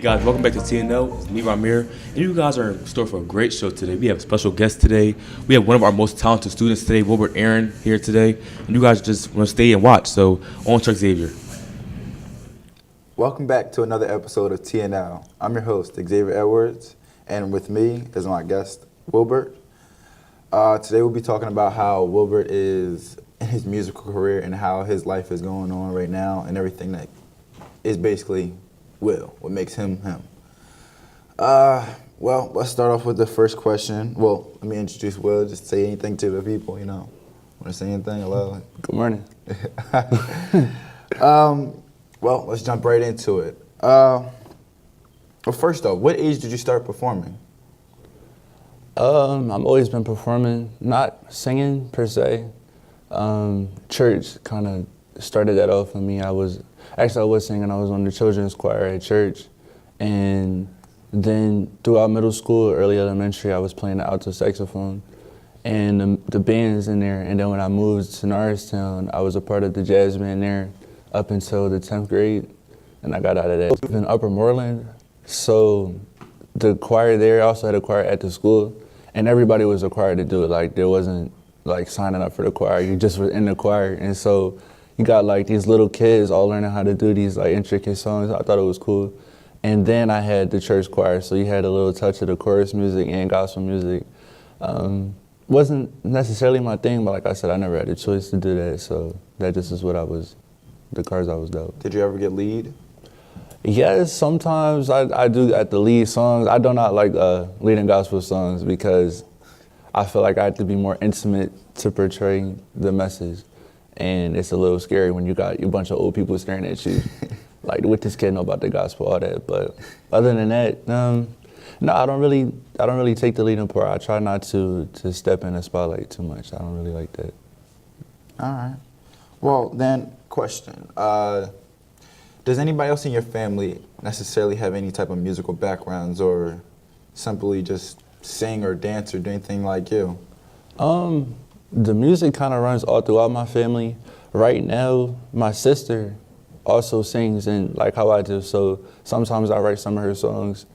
guys, welcome back to TNL. It's me, Ramir, and you guys are in store for a great show today. We have a special guest today. We have one of our most talented students today, Wilbert Aaron, here today, and you guys just want to stay and watch. So, on Chuck Xavier. Welcome back to another episode of TNL. I'm your host, Xavier Edwards, and with me is my guest, Wilbert. Today we'll be talking about how Wilbert is in his musical career and how his life is going on right now and everything that is basically what makes him him. Well, let's start off with the first question. Well, let me introduce Will. Just say anything to the people, you know. Want to say anything? Hello? Good morning. Well, let's jump right into it. Well, first off, what age did you start performing? I've always been performing, not singing per se. Church kind of started that off for me. I was singing. I was on the children's choir at church, and then throughout middle school, early elementary, I was playing the alto saxophone, and the band's in there. And then when I moved to Norristown, I was a part of the jazz band there up until the 10th grade, and I got out of that. In Upper Moreland, so the choir there also had a choir at the school, and everybody was required to do it. Like, there wasn't like signing up for the choir, you just were in the choir. And so you got like these little kids all learning how to do these like intricate songs. I thought it was cool. And then I had the church choir, so you had a little touch of the chorus music and gospel music. Wasn't necessarily my thing, but like I said, I never had a choice to do that, so that just is what the cards I was dealt. Did you ever get lead? Yes, sometimes I do at the lead songs. I do not like leading gospel songs because I feel like I have to be more intimate to portray the message. And it's a little scary when you got a bunch of old people staring at you. Like, what this kid know about the gospel, all that. But other than that, no, I don't really take the leading part. I try not to step in the spotlight too much. I don't really like that. All right. Well, then, question. Does anybody else in your family necessarily have any type of musical backgrounds or simply just sing or dance or do anything like you? The music kind of runs all throughout my family. Right now, my sister also sings and like how I do. So sometimes I write some of her songs,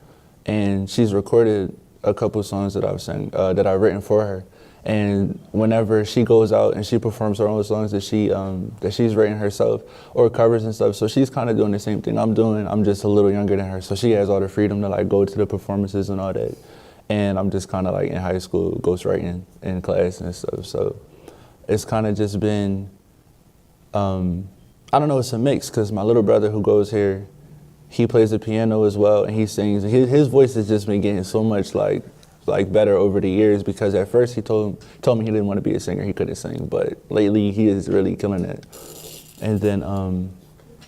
and she's recorded a couple songs that I've sang, that I've written for her. And whenever she goes out and she performs her own songs that she's written herself or covers and stuff, so she's kind of doing the same thing I'm doing. I'm just a little younger than her, so she has all the freedom to like go to the performances and all that. And I'm just kind of like in high school ghostwriting in class and stuff. So it's kind of just been, I don't know, it's a mix, because my little brother who goes here, he plays the piano as well and he sings. His voice has just been getting so much like better over the years, because at first he told me he didn't want to be a singer, he couldn't sing, but lately he is really killing it. And then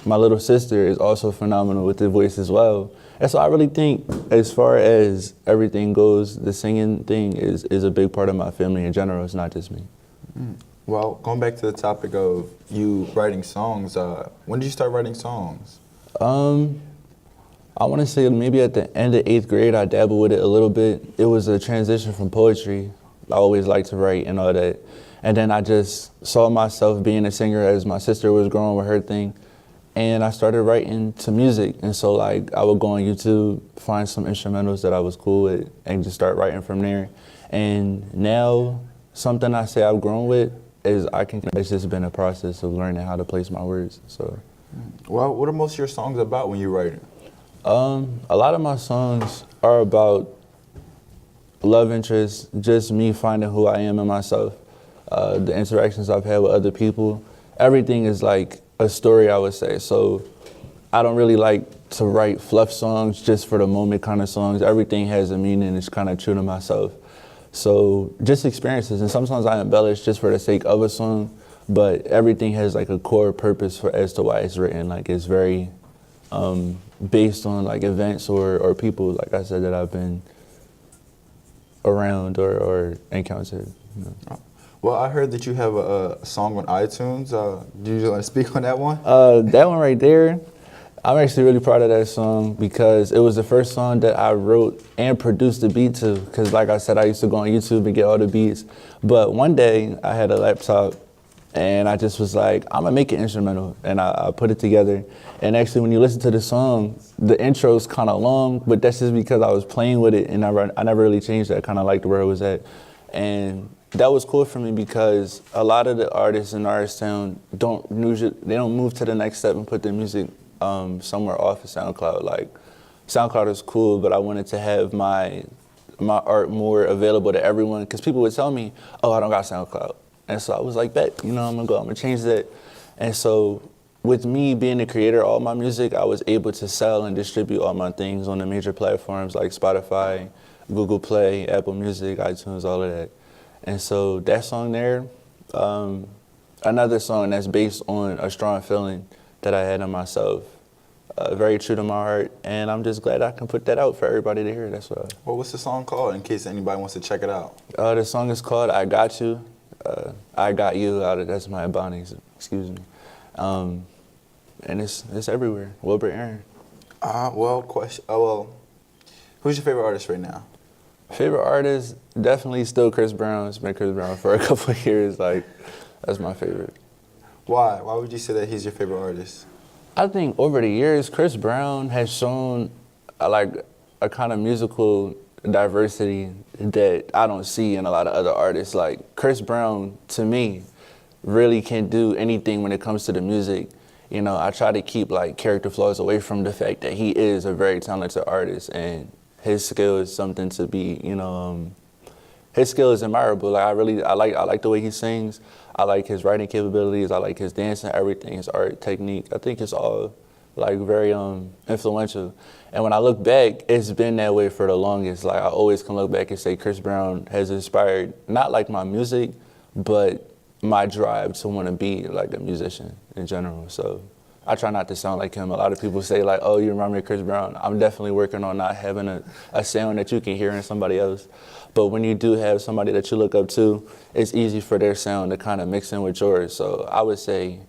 my little sister is also phenomenal with the voice as well. And so I really think, as far as everything goes, the singing thing is a big part of my family in general. It's not just me. Well, going back to the topic of you writing songs, when did you start writing songs? I want to say maybe at the end of 8th grade, I dabbled with it a little bit. It was a transition from poetry. I always liked to write and all that. And then I just saw myself being a singer as my sister was growing with her thing. And I started writing to music. And so like I would go on YouTube, find some instrumentals that I was cool with, and just start writing from there. And now something I say I've grown with is it's just been a process of learning how to place my words. So, well, what are most of your songs about when you write it? A lot of my songs are about love interests, just me finding who I am in myself, the interactions I've had with other people. Everything is like a story, I would say. So I don't really like to write fluff songs, just for the moment kind of songs. Everything has a meaning. It's kind of true to myself. So just experiences, and sometimes I embellish just for the sake of a song, but everything has like a core purpose as to why it's written. Like, it's very based on like events or people, like I said, that I've been around or encountered. You know. Well, I heard that you have a song on iTunes. Do you want to speak on that one? That one right there, I'm actually really proud of that song, because it was the first song that I wrote and produced the beat to, because like I said, I used to go on YouTube and get all the beats. But one day I had a laptop And I just was like, I'm gonna make it instrumental, and I put it together. And actually, when you listen to the song, the intro's kind of long, but that's just because I was playing with it, and I never really changed that. Kind of liked where it was at, and that was cool for me because a lot of the artists in our town don't move to the next step and put their music somewhere off of SoundCloud. Like, SoundCloud is cool, but I wanted to have my art more available to everyone, because people would tell me, oh, I don't got SoundCloud. And so I was like, bet, I'm gonna change that. And so with me being the creator of all my music, I was able to sell and distribute all my things on the major platforms like Spotify, Google Play, Apple Music, iTunes, all of that. And so that song there, another song that's based on a strong feeling that I had in myself, very true to my heart, and I'm just glad I can put that out for everybody to hear. That's why. Well, what's the song called, in case anybody wants to check it out? The song is called "I Got You." I got you out of that's my Ebonics, excuse me, and it's everywhere. Wilbert Aaron. Who's your favorite artist right now? Favorite artist, definitely still Chris Brown. It's been Chris Brown for a couple of years. Like, that's my favorite. Why? Why would you say that he's your favorite artist? I think over the years, Chris Brown has shown a kind of musical diversity that I don't see in a lot of other artists. Like, Chris Brown, to me, really can do anything when it comes to the music. I try to keep character flaws away from the fact that he is a very talented artist, and his skill is something to be, his skill is admirable. I like the way he sings. I like his writing capabilities. I like his dancing, everything, his art technique. I think it's all very influential. And when I look back, it's been that way for the longest. I always can look back and say Chris Brown has inspired not my music, but my drive to want to be a musician in general. So I try not to sound like him. A lot of people say oh, you remind me of Chris Brown. I'm definitely working on not having a sound that you can hear in somebody else. But when you do have somebody that you look up to, it's easy for their sound to kind of mix in with yours. So I would say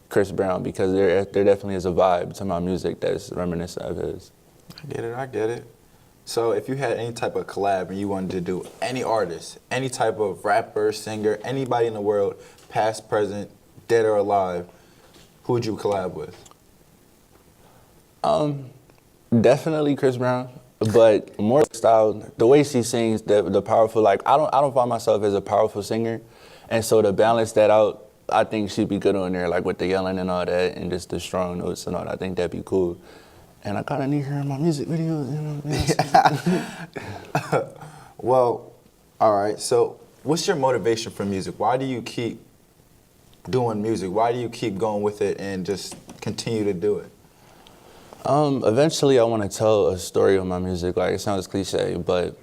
Chris Brown, because there definitely is a vibe to my music that's reminiscent of his. I get it. So if you had any type of collab and you wanted to do any artist, any type of rapper, singer, anybody in the world, past, present, dead or alive, who would you collab with? Definitely Chris Brown, but more style, the way she sings, the powerful, I don't find myself as a powerful singer, and so to balance that out, I think she'd be good on there, with the yelling and all that, and just the strong notes and all that. I think that'd be cool. And I kind of need her in my music videos, Well, all right. So what's your motivation for music? Why do you keep doing music? Why do you keep going with it and just continue to do it? Eventually, I want to tell a story with my music. It sounds cliche, but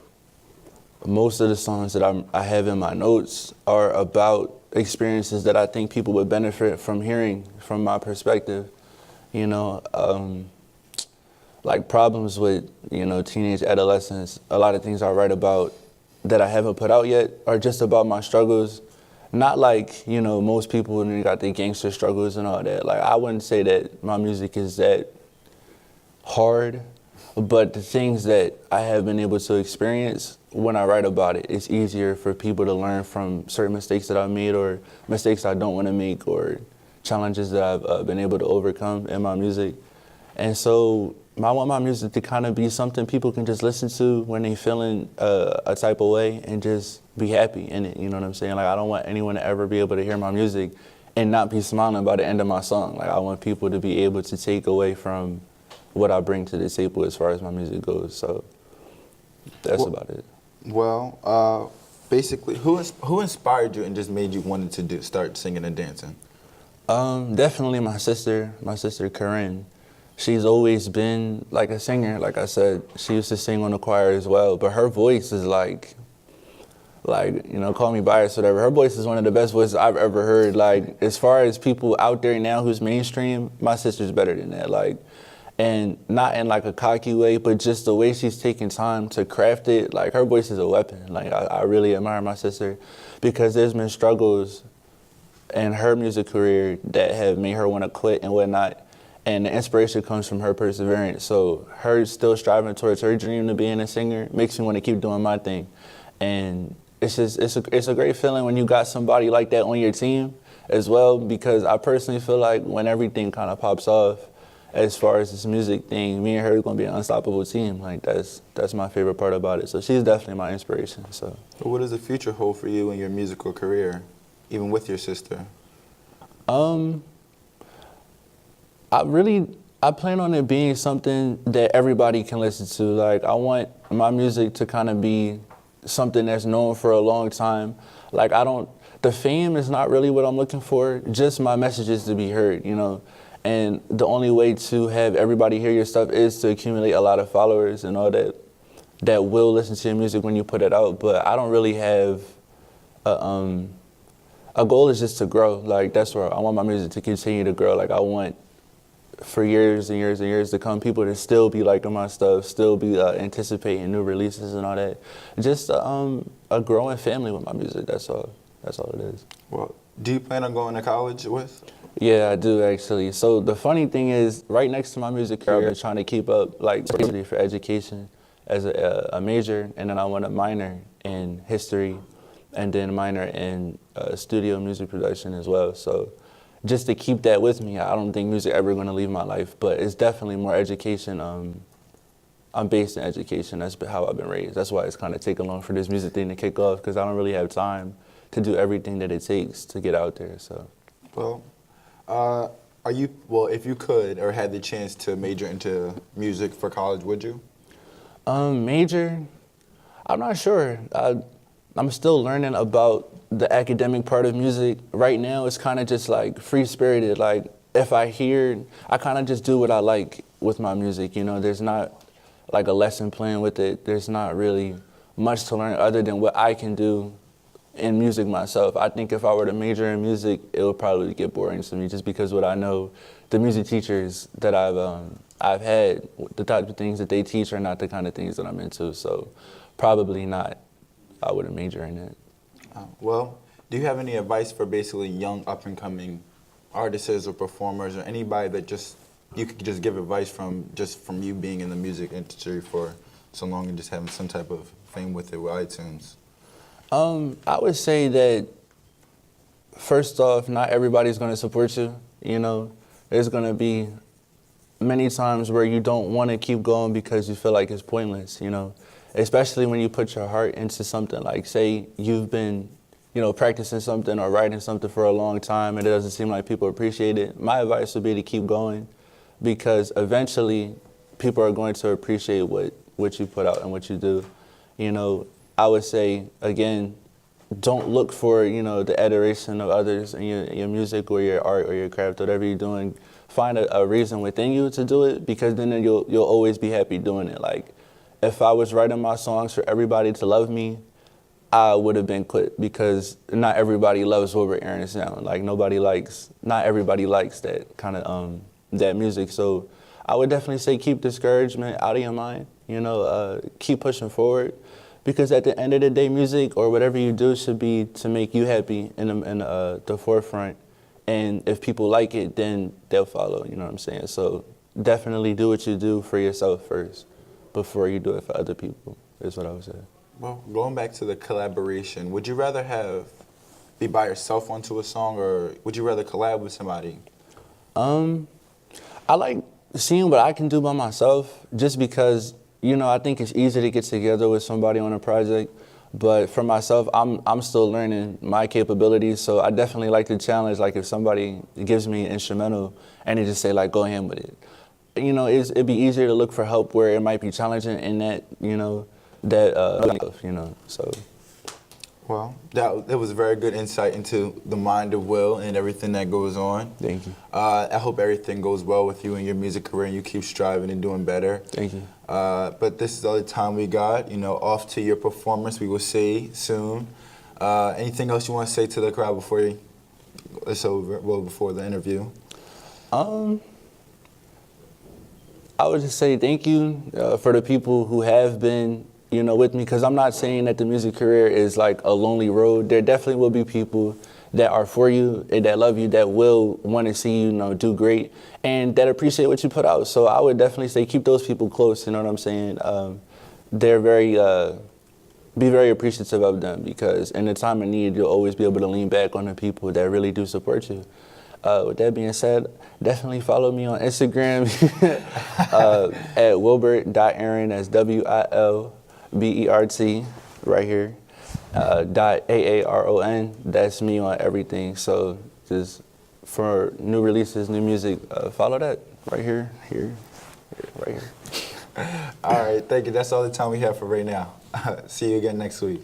most of the songs that I have in my notes are about experiences that I think people would benefit from hearing from my perspective. Problems with, teenage adolescence. A lot of things I write about that I haven't put out yet are just about my struggles. Not most people when they got their gangster struggles and all that. I wouldn't say that my music is that hard, but the things that I have been able to experience when I write about it, it's easier for people to learn from certain mistakes that I've made or mistakes I don't want to make or challenges that I've been able to overcome in my music. And so I want my music to kind of be something people can just listen to when they feeling a type of way and just be happy in it, you know what I'm saying? I don't want anyone to ever be able to hear my music and not be smiling by the end of my song. I want people to be able to take away from what I bring to the table as far as my music goes. So that's about it. Well, basically, who inspired you and just made you want to start singing and dancing? Definitely my sister Corinne. She's always been a singer. Like I said, she used to sing on the choir as well, but her voice is call me biased or whatever. Her voice is one of the best voices I've ever heard. As far as people out there now who's mainstream, my sister's better than that. And not in a cocky way, but just the way she's taking time to craft it. Her voice is a weapon. I really admire my sister because there's been struggles in her music career that have made her want to quit and whatnot. And the inspiration comes from her perseverance. So her still striving towards her dream to being a singer makes me want to keep doing my thing. And it's a great feeling when you got somebody like that on your team as well, because I personally feel like when everything kind of pops off, as far as this music thing, me and her are gonna be an unstoppable team. Like that's my favorite part about it. So she's definitely my inspiration. So. But what does the future hold for you in your musical career, even with your sister? I plan on it being something that everybody can listen to. Like, I want my music to kind of be something that's known for a long time. Like, the fame is not really what I'm looking for, just my messages to be heard, you know? And the only way to have everybody hear your stuff is to accumulate a lot of followers and all that will listen to your music when you put it out. But I don't really have a goal is just to grow. Like, that's where I want my music to continue to grow. Like, I want for years and years and years to come, people to still be liking my stuff, still be anticipating new releases and all that. Just a growing family with my music. That's all it is. Well, do you plan on going to college with? Yeah, I do actually. So the funny thing is, right next to my music career, I've been trying to keep up like for education as a major, and then I want a minor in history, and then a minor in studio music production as well. So just to keep that with me, I don't think music ever going to leave my life, but it's definitely more education. I'm based in education. That's how I've been raised. That's why it's kind of taken long for this music thing to kick off, because I don't really have time to do everything that it takes to get out there. So, well, if you could or had the chance to major into music for college, would you? Major, I'm not sure. I'm still learning about the academic part of music. Right now, it's kind of just like free-spirited. Like, if I kind of just do what I like with my music, you know? There's not like a lesson plan with it. There's not really much to learn other than what I can do in music myself. I think if I were to major in music, it would probably get boring to me, just because what I know, the music teachers that I've had, the type of things that they teach are not the kind of things that I'm into. So probably not. I wouldn't major in it. Well, do you have any advice for basically young up-and-coming artists or performers or anybody that you could just give advice from you being in the music industry for so long and just having some type of fame with it with iTunes? I would say that, first off, not everybody's going to support you. You know, there's going to be many times where you don't want to keep going because you feel like it's pointless, you know, especially when you put your heart into something. Like, say you've been, you know, practicing something or writing something for a long time and it doesn't seem like people appreciate it. My advice would be to keep going, because eventually people are going to appreciate what you put out and what you do. You know, I would say, again, don't look for, you know, the adoration of others in your music or your art or your craft, whatever you're doing. Find a reason within you to do it, because then you'll always be happy doing it. Like, if I was writing my songs for everybody to love me, I would have been quit, because not everybody loves Wilbert Aaron's sound. Like, not everybody likes that kind of that music. So I would definitely say keep discouragement out of your mind. You know, keep pushing forward, because at the end of the day, music or whatever you do should be to make you happy in the forefront. And if people like it, then they'll follow. You know what I'm saying? So definitely do what you do for yourself first before you do it for other people, is what I would say. Well, going back to the collaboration, would you rather be by yourself onto a song, or would you rather collab with somebody? I like seeing what I can do by myself, just because, you know, I think it's easy to get together with somebody on a project. But for myself, I'm still learning my capabilities, so I definitely like the challenge. Like, if somebody gives me an instrumental and they just say, like, go ahead with it, you know, it'd be easier to look for help where it might be challenging in that, you know, so. Well, that was a very good insight into the mind of Will and everything that goes on. Thank you. I hope everything goes well with you in your music career and you keep striving and doing better. Thank you. But this is all the time we got. You know, off to your performance. We will see soon. Anything else you want to say to the crowd before it's over? Well, before the interview. I would just say thank you for the people who have been, you know, with me, because I'm not saying that the music career is like a lonely road. There definitely will be people that are for you and that love you, that will want to see you, you know, do great, and that appreciate what you put out. So I would definitely say keep those people close, you know what I'm saying? They're very be very appreciative of them, because in the time of need, you'll always be able to lean back on the people that really do support you. With that being said, definitely follow me on Instagram at wilbert.aaron, that's WILBERT, right here, .AARON, that's me on everything. So just for new releases, new music, follow that right here, right here. All right, thank you. That's all the time we have for right now. See you again next week.